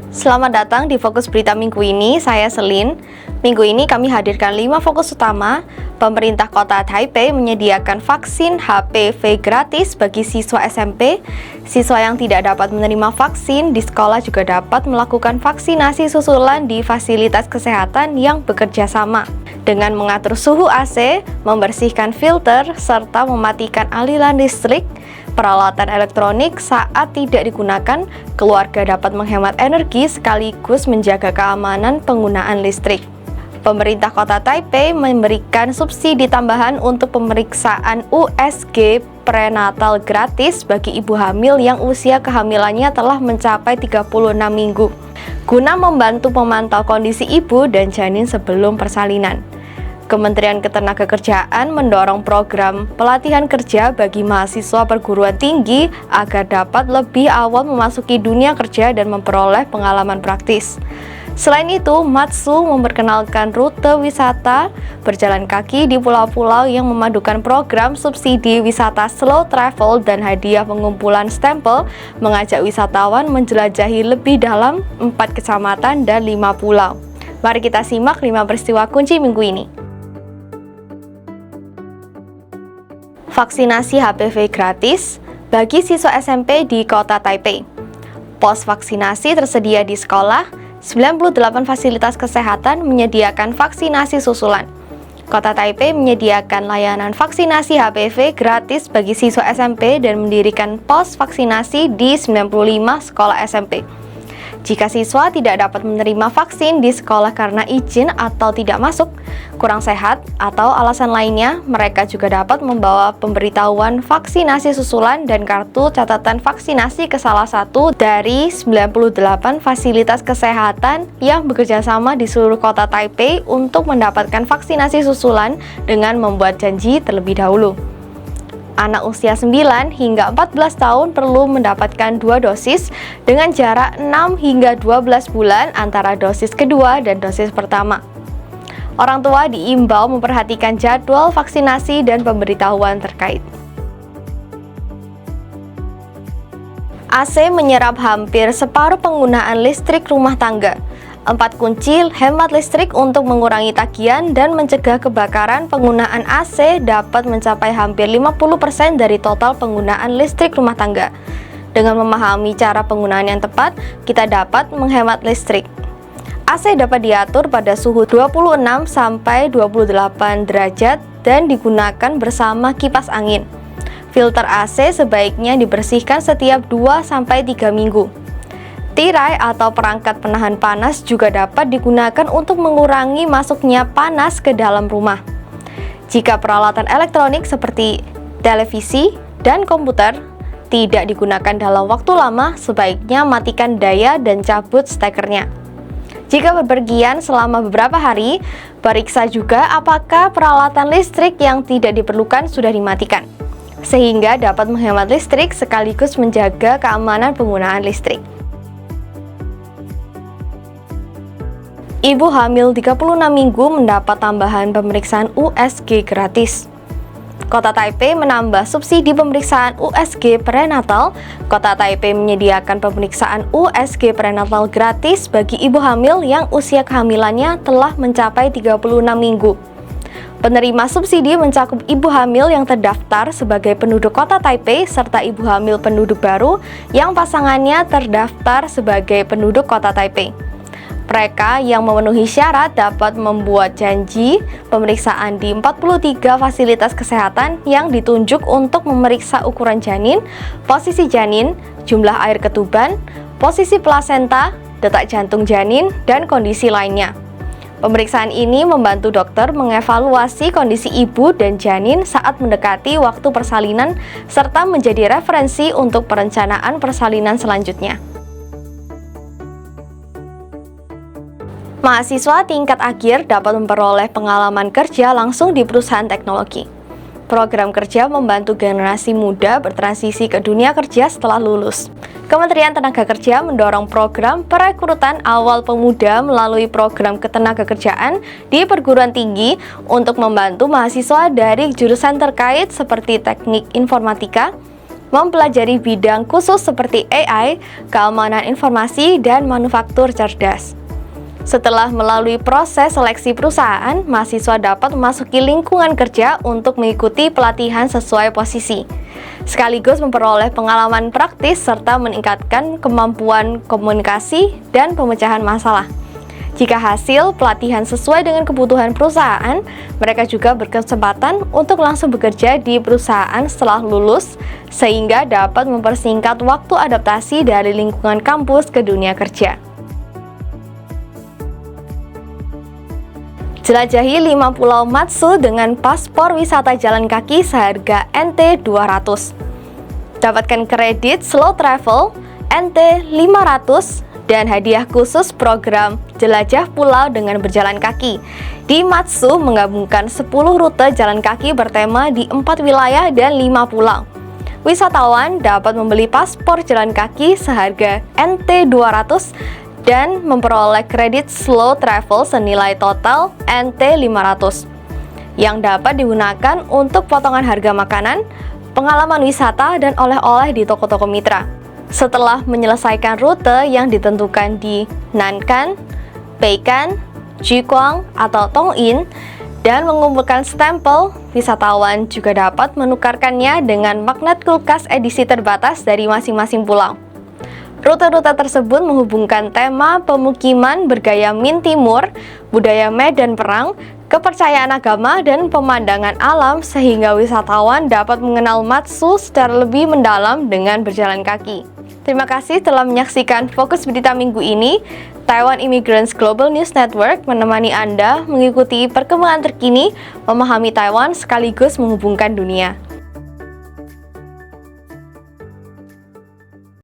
Selamat datang di Fokus Berita Minggu ini, saya Selin. Minggu ini kami hadirkan 5 fokus utama. Pemerintah Kota Taipei menyediakan vaksin HPV gratis bagi siswa SMP. Siswa yang tidak dapat menerima vaksin di sekolah juga dapat melakukan vaksinasi susulan di fasilitas kesehatan yang bekerja sama. Dengan mengatur suhu AC, membersihkan filter, serta mematikan aliran listrik, peralatan elektronik saat tidak digunakan, keluarga dapat menghemat energi sekaligus menjaga keamanan penggunaan listrik. Pemerintah Kota Taipei memberikan subsidi tambahan untuk pemeriksaan USG prenatal gratis bagi ibu hamil yang usia kehamilannya telah mencapai 36 minggu, guna membantu memantau kondisi ibu dan janin sebelum persalinan. Kementerian Ketenagakerjaan mendorong program pelatihan kerja bagi mahasiswa perguruan tinggi agar dapat lebih awal memasuki dunia kerja dan memperoleh pengalaman praktis. Selain itu, Matsu memperkenalkan rute wisata berjalan kaki di pulau-pulau yang memadukan program subsidi wisata slow travel dan hadiah pengumpulan stempel, mengajak wisatawan menjelajahi lebih dalam 4 kecamatan dan 5 pulau. Mari kita simak 5 peristiwa kunci minggu ini. Vaksinasi HPV gratis bagi siswa SMP di Kota Taipei. Pos vaksinasi tersedia di sekolah, 98 fasilitas kesehatan menyediakan vaksinasi susulan. Kota Taipei menyediakan layanan vaksinasi HPV gratis bagi siswa SMP dan mendirikan pos vaksinasi di 95 sekolah SMP. Jika siswa tidak dapat menerima vaksin di sekolah karena izin atau tidak masuk, kurang sehat, atau alasan lainnya, mereka juga dapat membawa pemberitahuan vaksinasi susulan dan kartu catatan vaksinasi ke salah satu dari 98 fasilitas kesehatan yang bekerja sama di seluruh Kota Taipei untuk mendapatkan vaksinasi susulan dengan membuat janji terlebih dahulu. Anak usia 9 hingga 14 tahun perlu mendapatkan 2 dosis dengan jarak 6 hingga 12 bulan antara dosis kedua dan dosis pertama. Orang tua diimbau memperhatikan jadwal vaksinasi dan pemberitahuan terkait. AC menyerap hampir separuh penggunaan listrik rumah tangga. 4 kunci hemat listrik untuk mengurangi tagihan dan mencegah kebakaran. Penggunaan AC dapat mencapai hampir 50% dari total penggunaan listrik rumah tangga. Dengan memahami cara penggunaan yang tepat, kita dapat menghemat listrik. AC dapat diatur pada suhu 26 sampai 28 derajat dan digunakan bersama kipas angin. Filter AC sebaiknya dibersihkan setiap 2 sampai 3 minggu. Tirai atau perangkat penahan panas juga dapat digunakan untuk mengurangi masuknya panas ke dalam rumah. Jika peralatan elektronik seperti televisi dan komputer tidak digunakan dalam waktu lama, sebaiknya matikan daya dan cabut stekernya. Jika bepergian selama beberapa hari, periksa juga apakah peralatan listrik yang tidak diperlukan sudah dimatikan, sehingga dapat menghemat listrik sekaligus menjaga keamanan penggunaan listrik. Ibu hamil 36 minggu mendapat tambahan pemeriksaan USG gratis. Kota Taipei menambah subsidi pemeriksaan USG prenatal. Kota Taipei menyediakan pemeriksaan USG prenatal gratis bagi ibu hamil yang usia kehamilannya telah mencapai 36 minggu. Penerima subsidi mencakup ibu hamil yang terdaftar sebagai penduduk Kota Taipei serta ibu hamil penduduk baru yang pasangannya terdaftar sebagai penduduk Kota Taipei. Mereka yang memenuhi syarat dapat membuat janji pemeriksaan di 43 fasilitas kesehatan yang ditunjuk untuk memeriksa ukuran janin, posisi janin, jumlah air ketuban, posisi plasenta, detak jantung janin, dan kondisi lainnya. Pemeriksaan ini membantu dokter mengevaluasi kondisi ibu dan janin saat mendekati waktu persalinan serta menjadi referensi untuk perencanaan persalinan selanjutnya. Mahasiswa tingkat akhir dapat memperoleh pengalaman kerja langsung di perusahaan teknologi. Program kerja membantu generasi muda bertransisi ke dunia kerja setelah lulus. Kementerian Tenaga Kerja mendorong program perekrutan awal pemuda melalui program ketenagakerjaan di perguruan tinggi untuk membantu mahasiswa dari jurusan terkait seperti teknik informatika, mempelajari bidang khusus seperti AI, keamanan informasi, dan manufaktur cerdas. Setelah melalui proses seleksi perusahaan, mahasiswa dapat memasuki lingkungan kerja untuk mengikuti pelatihan sesuai posisi, sekaligus memperoleh pengalaman praktis serta meningkatkan kemampuan komunikasi dan pemecahan masalah. Jika hasil pelatihan sesuai dengan kebutuhan perusahaan, mereka juga berkesempatan untuk langsung bekerja di perusahaan setelah lulus, sehingga dapat mempersingkat waktu adaptasi dari lingkungan kampus ke dunia kerja. Jelajahi 5 pulau Matsu dengan paspor wisata jalan kaki seharga NT 200. Dapatkan kredit slow travel NT 500 dan hadiah khusus program jelajah pulau dengan berjalan kaki. Di Matsu menggabungkan 10 rute jalan kaki bertema di 4 wilayah dan 5 pulau. Wisatawan dapat membeli paspor jalan kaki seharga NT 200 dan memperoleh kredit slow travel senilai total NT 500 yang dapat digunakan untuk potongan harga makanan, pengalaman wisata, dan oleh-oleh di toko-toko mitra. Setelah menyelesaikan rute yang ditentukan di Nankan, Beikan, Jiuquan, atau Tongyin, dan mengumpulkan stempel, wisatawan juga dapat menukarkannya dengan magnet kulkas edisi terbatas dari masing-masing pulau. Rute-rute tersebut menghubungkan tema pemukiman bergaya Min Timur, budaya medan perang, kepercayaan agama, dan pemandangan alam sehingga wisatawan dapat mengenal Matsu secara lebih mendalam dengan berjalan kaki. Terima kasih telah menyaksikan Fokus Berita minggu ini. Taiwan Immigrants Global News Network menemani Anda mengikuti perkembangan terkini, memahami Taiwan sekaligus menghubungkan dunia.